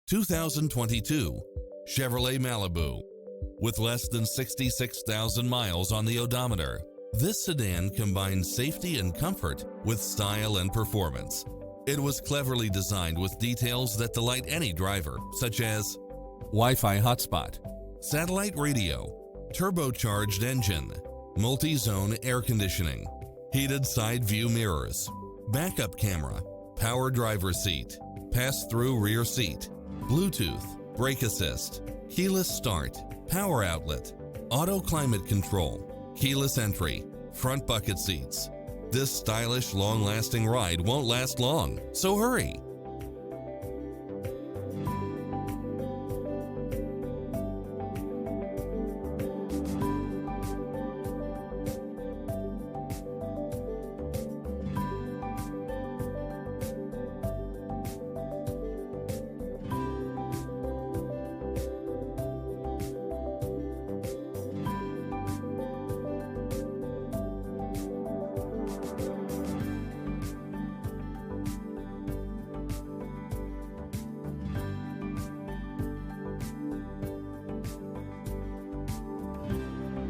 2022 Chevrolet Malibu. With less than 66,000 miles on the odometer, this sedan combines safety and comfort with style and performance. It was cleverly designed with details that delight any driver, such as Wi-Fi hotspot, satellite radio, turbocharged engine, multi-zone air conditioning, heated side view mirrors, backup camera, power driver seat, pass-through rear seat, Bluetooth, brake assist, keyless start, power outlet, auto climate control, keyless entry, front bucket seats. This stylish, long-lasting ride won't last long, so hurry!